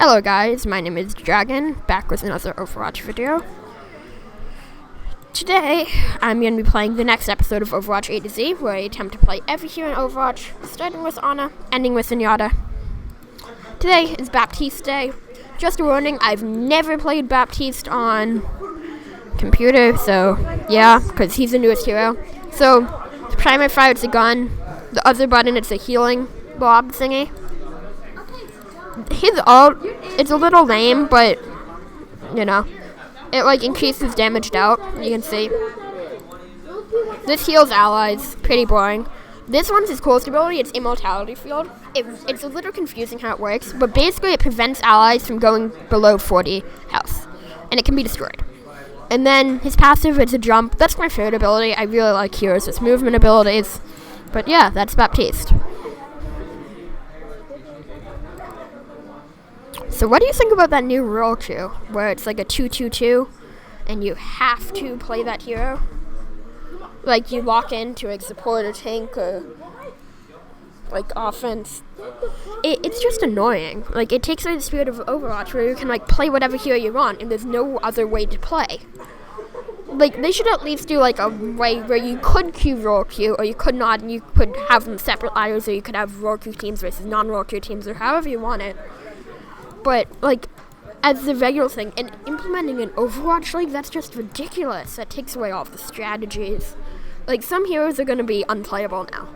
Hello guys, my name is Dragon, back with another Overwatch video. Today, I'm going to be playing the next episode of Overwatch A-Z, where I attempt to play every hero in Overwatch, starting with Ana, ending with Zenyatta. Today is Baptiste Day. Just a warning, I've never played Baptiste on computer, so yeah, because he's the newest hero. So, the primary fire, it's a gun. The other button, it's a healing blob thingy. His ult, it's a little lame, but, you know, it, increases damage dealt, you can see. This heals allies, pretty boring. This one's his coolest ability, it's Immortality Field. It's a little confusing how it works, but basically it prevents allies from going below 40 health, and it can be destroyed. And then his passive, it's a jump. That's my favorite ability. I really like heroes with movement abilities. But yeah, that's Baptiste. So what do you think about that new role queue, where it's like a 2-2-2, and you have to play that hero? Like, you lock into a support or tank or, offense. It's just annoying. Like, it takes away the spirit of Overwatch, where you can, play whatever hero you want, and there's no other way to play. They should at least do, a way where you could queue role queue, or you could not, and you could have them separate ladders, or you could have role queue teams versus non-role queue teams, or however you want it. But, as the regular thing, and implementing an Overwatch League, that's just ridiculous. That takes away all of the strategies. Some heroes are going to be unplayable now.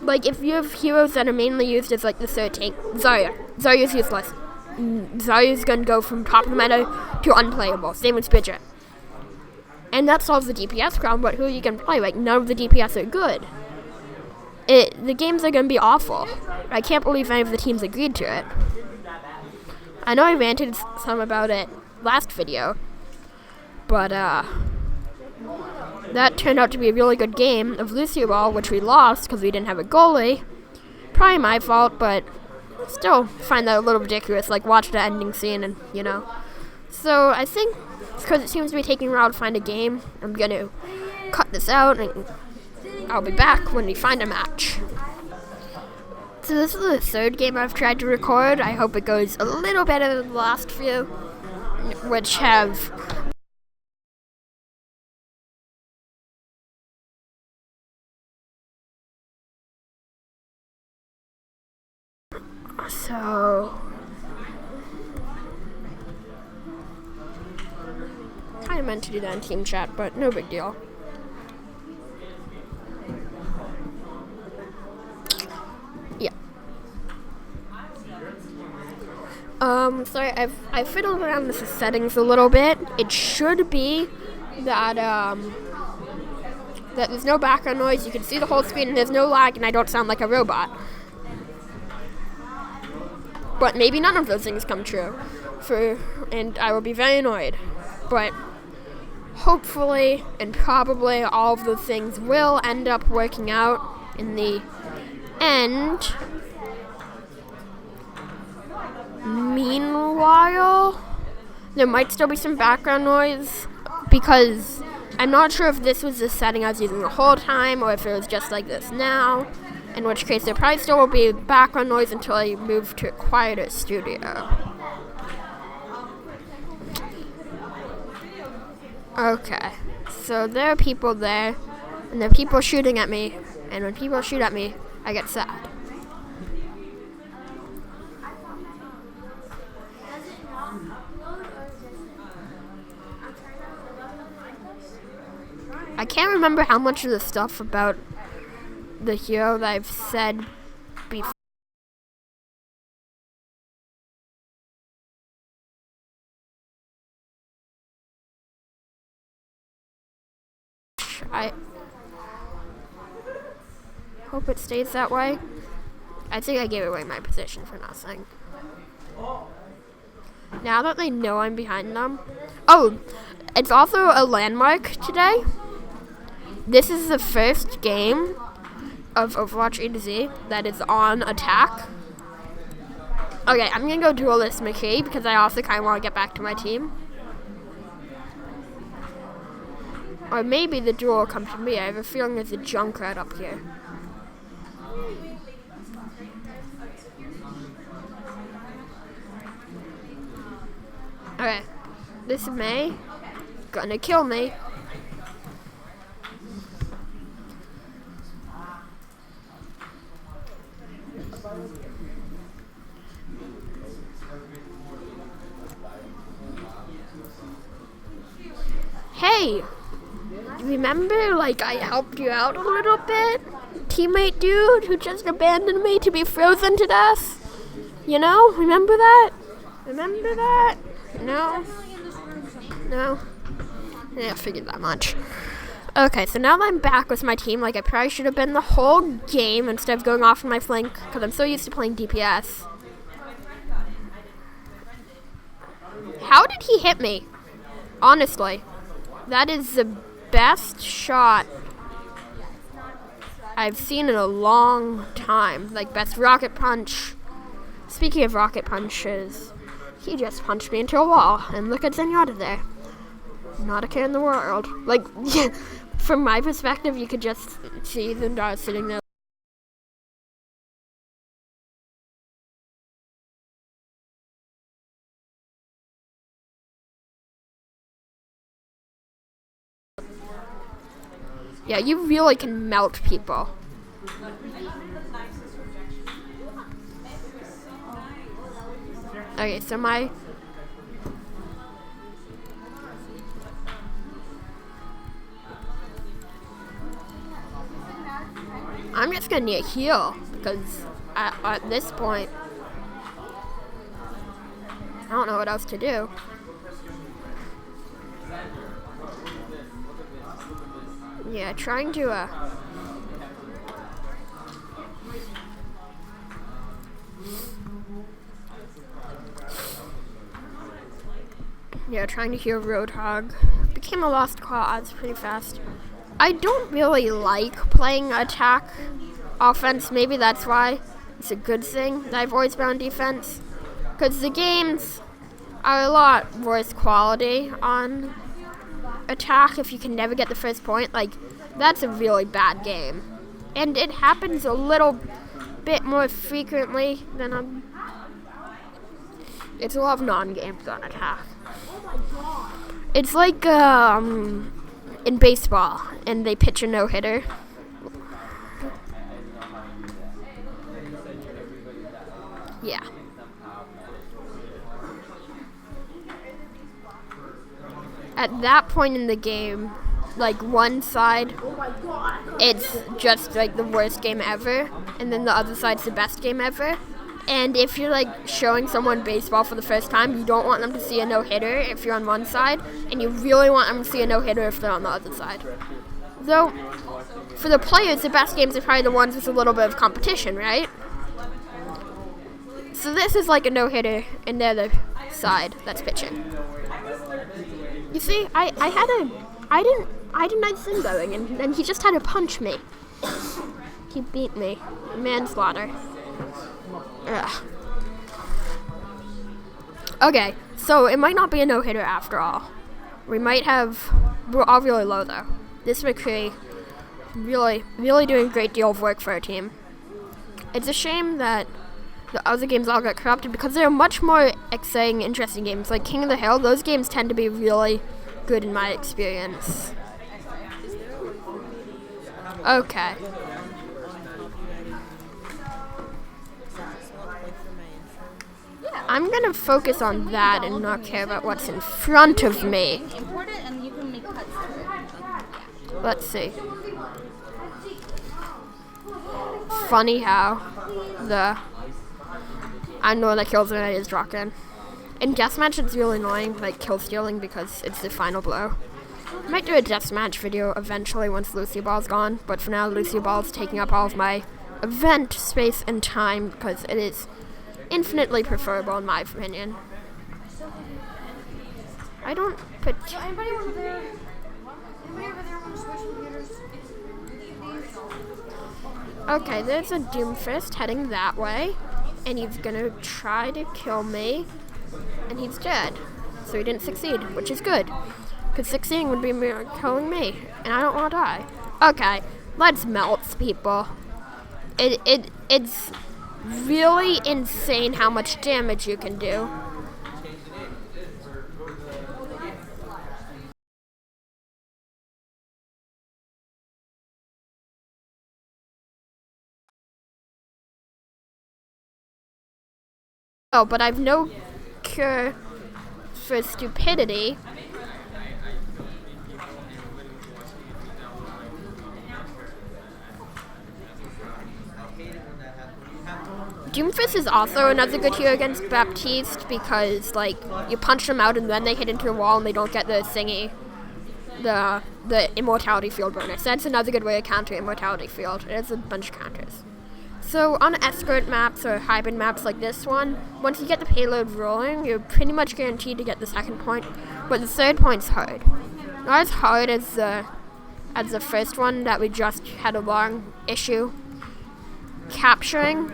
If you have heroes that are mainly used as, the third tank, Zarya's useless. Zarya's going to go from top of the meta to unplayable. Same with Bridget. And that solves the DPS problem, but who are you going to play? None of the DPS are good. The games are going to be awful. I can't believe any of the teams agreed to it. I know I ranted some about it last video, but that turned out to be a really good game of Lucio Ball, which we lost because we didn't have a goalie. Probably my fault, but still find that a little ridiculous, watch the ending scene and, So I think, because it seems to be taking a while to find a game, I'm going to cut this out and I'll be back when we find a match. So this is the third game I've tried to record. I hope it goes a little better than the last few, which have... So... kind of meant to do that in team chat, but no big deal. Sorry, I've fiddled around with the settings a little bit. It should be that, that there's no background noise, you can see the whole screen, and there's no lag, and I don't sound like a robot. But maybe none of those things come true, and I will be very annoyed. But hopefully, and probably, all of those things will end up working out in the end. Meanwhile, there might still be some background noise because I'm not sure if this was the setting I was using the whole time or if it was just like this now, in which case there probably still will be background noise until I move to a quieter studio. Okay, so there are people there, and there are people shooting at me, and when people shoot at me, I get sad. I can't remember how much of the stuff about the hero that I've said before. I hope it stays that way. I think I gave away my position for nothing. Now that they know I'm behind them. Oh, it's also a landmark today. This is the first game of Overwatch A-Z that is on attack. Okay, I'm gonna go duelist McKee because I also kind of want to get back to my team. Or maybe the duel will come to me. I have a feeling there's a Junkrat up here. Okay, this May gonna kill me. Hey, remember, like, I helped you out a little bit? Teammate dude who just abandoned me to be frozen to death? You know, remember that? Remember that? No? No? Yeah, I figured that much. Okay, so now that I'm back with my team, like, I probably should have been the whole game instead of going off on my flank, because I'm so used to playing DPS. How did he hit me? Honestly, that is the best shot I've seen in a long time. Like, best rocket punch. Speaking of rocket punches, he just punched me into a wall, and look at Zenyatta there. Not a care in the world. Like, from my perspective, you could just see Zenyatta sitting there. Yeah, you really can melt people. Okay, so I'm just gonna need a heal, because at this point, I don't know what else to do. Yeah, trying to, trying to heal Roadhog. Became a lost cause pretty fast. I don't really like playing attack offense. Maybe that's why it's a good thing that I've always been on defense. Because the games are a lot worse quality on attack if you can never get the first point. Like, that's a really bad game. And it happens a little bit more frequently than it's a lot of non-games on attack. It's like in baseball, and they pitch a no-hitter. Yeah. At that point in the game, like, one side, it's just like the worst game ever, and then the other side's the best game ever. And if you're, like, showing someone baseball for the first time, you don't want them to see a no-hitter if you're on one side, and you really want them to see a no-hitter if they're on the other side. Though, for the players, the best games are probably the ones with a little bit of competition, right? So this is like a no-hitter, and they're the side that's pitching. You see, I had a nice thing going, and he just had to punch me. He beat me. Manslaughter. Ugh. Okay, so it might not be a no-hitter after all. We're all really low though. This McCree really doing a great deal of work for our team. It's a shame that the other games all got corrupted because there are much more exciting, interesting games. Like King of the Hill, those games tend to be really good in my experience. Okay. I'm gonna focus on that and not care about what's in front of me. Let's see. Funny how I know that kills when it is rockin'. In deathmatch, it's really annoying, like kill stealing, because it's the final blow. I might do a deathmatch video eventually once Lucy Ball's gone, but for now, Lucy Ball's taking up all of my event space and time because it is infinitely preferable in my opinion. I don't put. Anybody over there want to switch computers? Okay, there's a Doomfist heading that way, and he's gonna try to kill me, and he's dead. So he didn't succeed, which is good, because succeeding would be killing me, and I don't want to die. Okay, let's melt people. It's really insane how much damage you can do. Oh, but I've no cure for stupidity. Doomfist is also another good hero against Baptiste because, like, you punch them out and then they hit into the wall and they don't get the thingy, the immortality field bonus. That's another good way to counter immortality field. It has a bunch of counters. So on escort maps or hybrid maps like this one, once you get the payload rolling, you're pretty much guaranteed to get the second point, but the third point's hard. Not as hard as the first one that we just had a long issue capturing.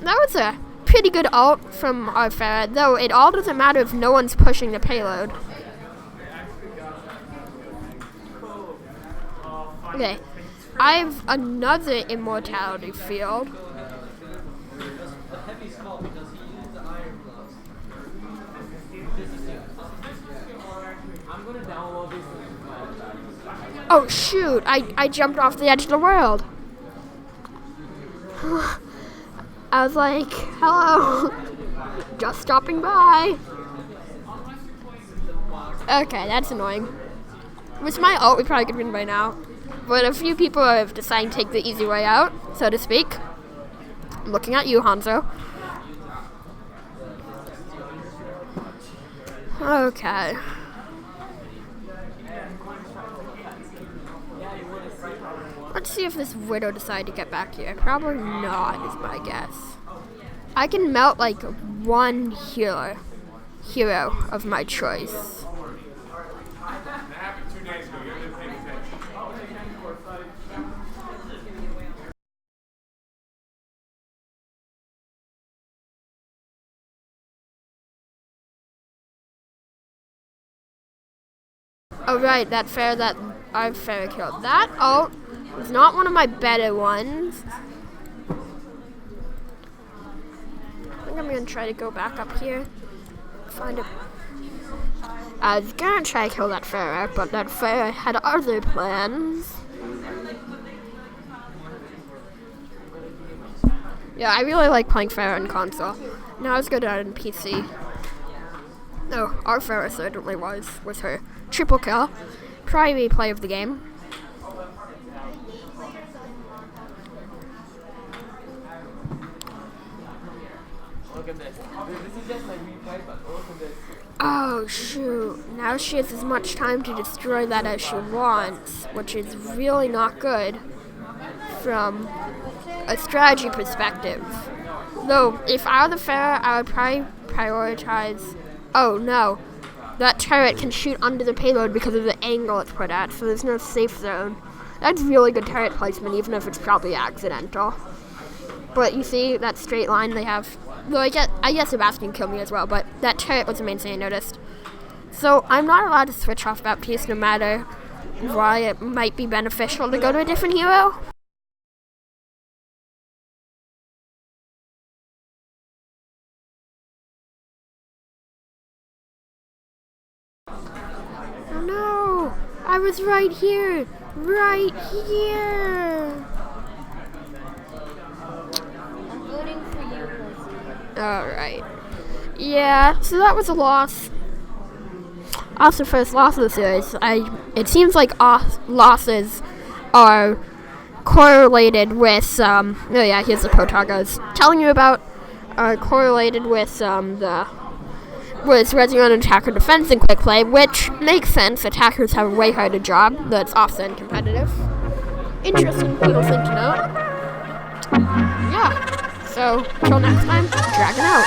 That was a pretty good ult from our Pharah, though it all doesn't matter if no one's pushing the payload. Okay, I have another immortality field. Oh shoot, I jumped off the edge of the world. I was like, hello, just stopping by. Okay, that's annoying. With my ult, we probably could win by now. But a few people have decided to take the easy way out, so to speak. I'm looking at you, Hanzo. Okay. Let's see if this Widow decided to get back here. Probably not, is my guess. I can melt like one hero of my choice. Oh right, that Pharah that I've Pharah killed. That ult was not one of my better ones. I think I'm gonna try to go back up here. Find it. I was gonna try to kill that Pharah, but that Pharah had other plans. Yeah, I really like playing Pharah in console. Now let's go down in PC. No, our Pharah certainly was her triple kill. Probably play of the game. Look at this. This is just like replay, but look at this. Oh shoot, now she has as much time to destroy that as she wants, which is really not good from a strategy perspective. Though, if I were the Pharah, I would probably prioritize... Oh no, that turret can shoot under the payload because of the angle it's put at, so there's no safe zone. That's really good turret placement, even if it's probably accidental. But you see that straight line they have... Though I guess Sebastian killed me as well, but that turret was the main thing I noticed. So I'm not allowed to switch off Baptiste no matter why it might be beneficial to go to a different hero. Oh no! I was right here! Right here! I'm voting for you, Lizzie. Alright. Yeah, so that was a loss. Also, first loss of the series. It seems like losses are correlated with, oh yeah, here's the protog I was telling you about, are correlated with, with resident attacker defense and quick play, which makes sense. Attackers have a way harder job that's often competitive. Interesting little thing to note. Yeah. So, till next time, Dragon out.